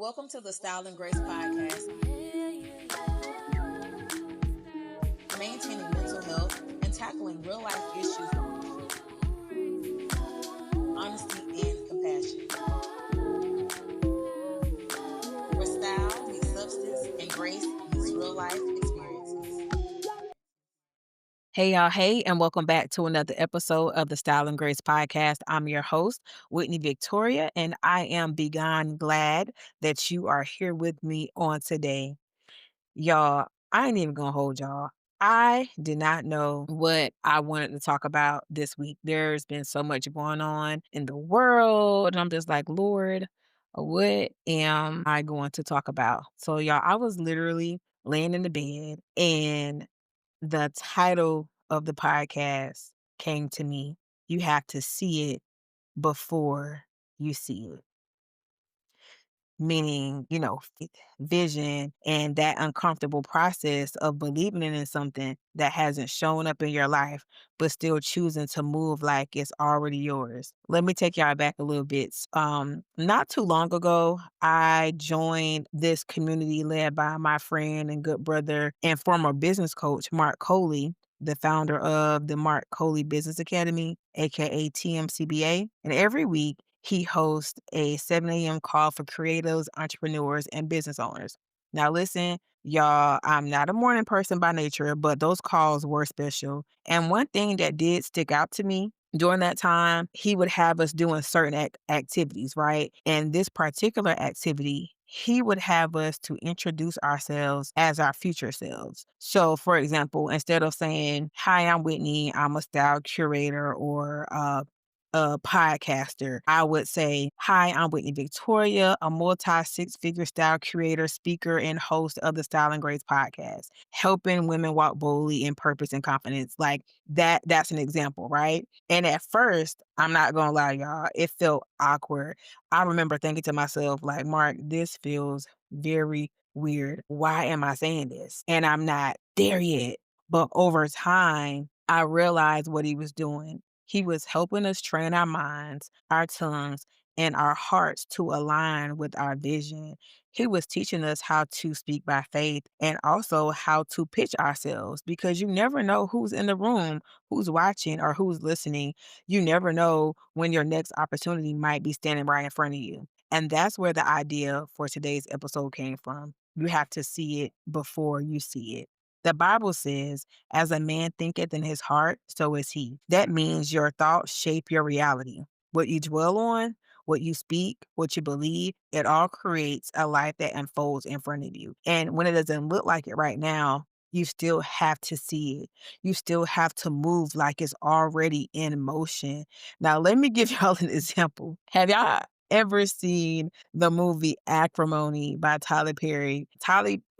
Welcome to the Style and Grace podcast. Maintaining mental health and tackling real life issues. Honesty and compassion. Where style meets substance and grace meets real life experiences. Hey, y'all. Hey, and welcome back to another episode of the Style and Grace podcast. I'm your host, Whitney Victoria, and I am beyond glad that you are here with me on today. Y'all, I ain't even gonna hold y'all. I did not know what I wanted to talk about this week. There's been so much going on in the world. And I'm just like, Lord, what am I going to talk about? So, y'all, I was literally laying in the bed and the title of the podcast came to me. You have to see it before you see it. Meaning, faith, vision, and that uncomfortable process of believing in something that hasn't shown up in your life, but still choosing to move like it's already yours. Let me take y'all back a little bit. Not too long ago, I joined this community led by my friend and good brother and former business coach, Marc Coley, the founder of the Marc Coley Business Academy, aka TMCBA. And every week, he hosts a 7 a.m. call for creatives, entrepreneurs, and business owners. Now, listen, y'all, I'm not a morning person by nature, but those calls were special. And one thing that did stick out to me during that time, he would have us doing certain activities, right? And this particular activity, he would have us to introduce ourselves as our future selves. So, for example, instead of saying, "Hi, I'm Whitney, I'm a style curator," or a podcaster, I would say, "Hi, I'm Whitney Victoria, a multi-six-figure style creator, speaker, and host of the Style and Grace podcast, helping women walk boldly in purpose and confidence." Like that's an example, right? And at first, I'm not gonna lie, y'all, it felt awkward. I remember thinking to myself, like, Mark, this feels very weird. Why am I saying this? And I'm not there yet. But over time, I realized what he was doing. He was helping us train our minds, our tongues, and our hearts to align with our vision. He was teaching us how to speak by faith and also how to pitch ourselves because you never know who's in the room, who's watching, or who's listening. You never know when your next opportunity might be standing right in front of you. And that's where the idea for today's episode came from. You have to see it before you see it. The Bible says, "As a man thinketh in his heart, so is he." That means your thoughts shape your reality. What you dwell on, what you speak, what you believe, it all creates a life that unfolds in front of you. And when it doesn't look like it right now, you still have to see it. You still have to move like it's already in motion. Now, let me give y'all an example. Have y'all ever seen the movie Acrimony by Tyler Perry?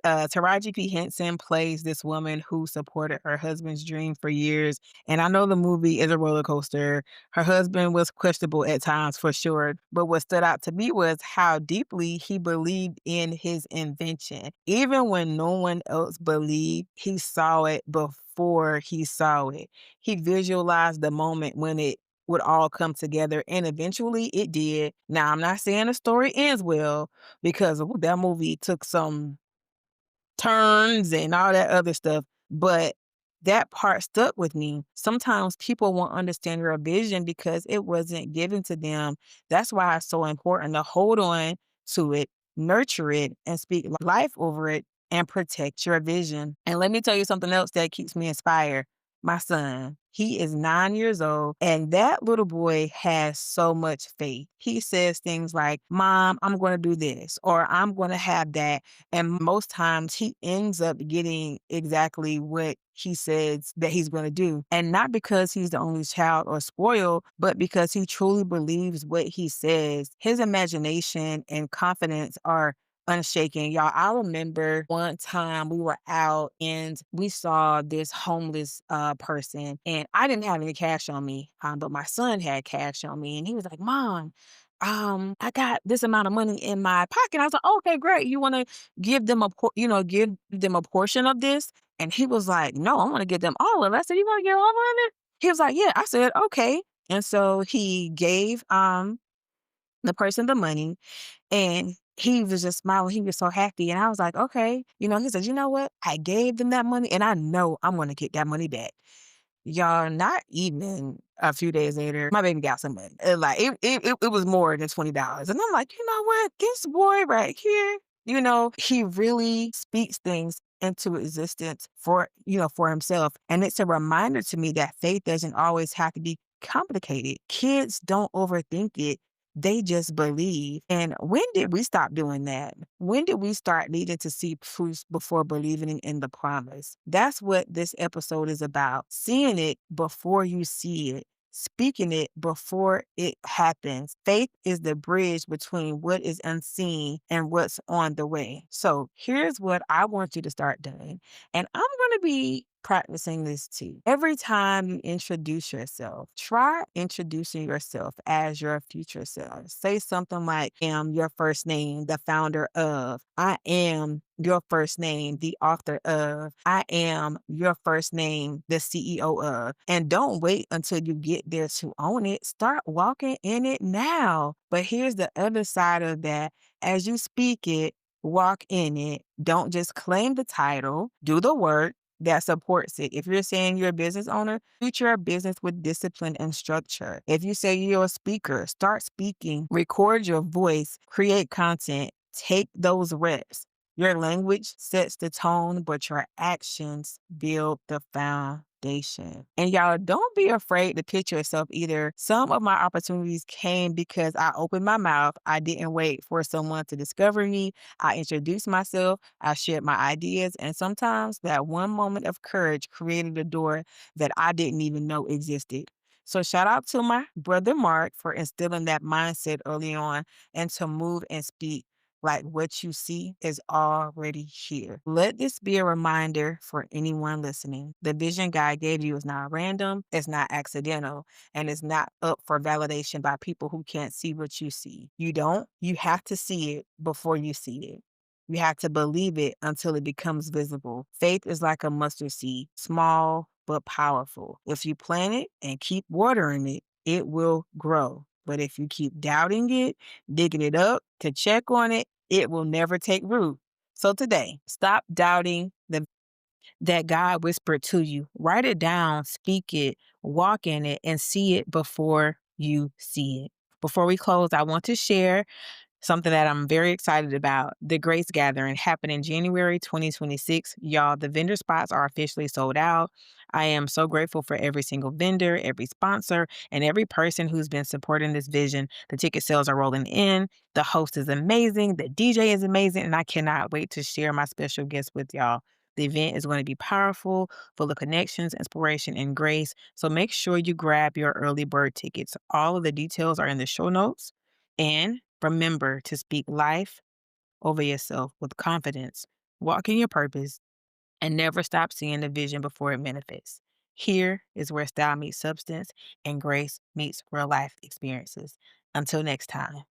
Taraji P. Henson plays this woman who supported her husband's dream for years. And I know the movie is a roller coaster. Her husband was questionable at times for sure. But what stood out to me was how deeply he believed in his invention. Even when no one else believed, he saw it before he saw it. He visualized the moment when it would all come together, and eventually it did. Now, I'm not saying the story ends well because that movie took some turns and all that other stuff, but that part stuck with me. Sometimes people won't understand your vision because it wasn't given to them. That's why it's so important to hold on to it, nurture it, and speak life over it and protect your vision. And let me tell you something else that keeps me inspired. My son, he is 9 years old, and that little boy has so much faith. He says things like, "Mom, I'm going to do this," or "I'm going to have that." And most times he ends up getting exactly what he says that he's going to do. And not because he's the only child or spoiled, but because he truly believes what he says. His imagination and confidence are unshaken. Y'all, I remember one time we were out and we saw this homeless person, and I didn't have any cash on me, but my son had cash on me, and he was like, "Mom, I got this amount of money in my pocket." I was like, "Okay, great. You want to give them give them a portion of this?" And he was like, "No, I want to give them all of it." I said, "You want to get all of it?" He was like, "Yeah." I said, "Okay." And so he gave the person the money, and He was just smiling. He was so happy. And I was like, okay. He said, you know what? I gave them that money and I know I'm going to get that money back. Y'all, not even a few days later, my baby got some money. Like it was more than $20. And I'm like, you know what? This boy right here, he really speaks things into existence for himself. And it's a reminder to me that faith doesn't always have to be complicated. Kids don't overthink it. They just believe. And when did we stop doing that? When did we start needing to see proofs before believing in the promise? That's what this episode is about. Seeing it before you see it. Speaking it before it happens. Faith is the bridge between what is unseen and what's on the way. So here's what I want you to start doing. And I'm going to be practicing this too. Every time you introduce yourself, try introducing yourself as your future self. Say something like, I am your first name, the founder of. I am your first name, the author of. I am your first name, the CEO of. And don't wait until you get there to own it. Start walking in it now. But here's the other side of that. As you speak it, walk in it. Don't just claim the title, do the work that supports it. If you're saying you're a business owner, treat your business with discipline and structure. If you say you're a speaker, start speaking, record your voice, create content, take those reps. Your language sets the tone, but your actions build the foundation. And y'all, don't be afraid to pitch yourself either. Some of my opportunities came because I opened my mouth. I didn't wait for someone to discover me. I introduced myself. I shared my ideas. And sometimes that one moment of courage created a door that I didn't even know existed. So shout out to my brother Mark for instilling that mindset early on and to move and speak like what you see is already here. Let this be a reminder for anyone listening. The vision God gave you is not random, it's not accidental, and it's not up for validation by people who can't see what you see. You have to see it before you see it. You have to believe it until it becomes visible. Faith is like a mustard seed, small but powerful. If you plant it and keep watering it, it will grow. But if you keep doubting it, digging it up to check on it, it will never take root. So today, stop doubting that God whispered to you. Write it down, speak it, walk in it, and see it before you see it. Before we close, I want to share something that I'm very excited about. The Grace Gathering happening January 2026. Y'all, the vendor spots are officially sold out. I am so grateful for every single vendor, every sponsor, and every person who's been supporting this vision. The ticket sales are rolling in. The host is amazing. The DJ is amazing. And I cannot wait to share my special guests with y'all. The event is going to be powerful, full of connections, inspiration, and grace. So make sure you grab your early bird tickets. All of the details are in the show notes. And remember to speak life over yourself with confidence, walk in your purpose, and never stop seeing the vision before it manifests. Here is where style meets substance and grace meets real life experiences. Until next time.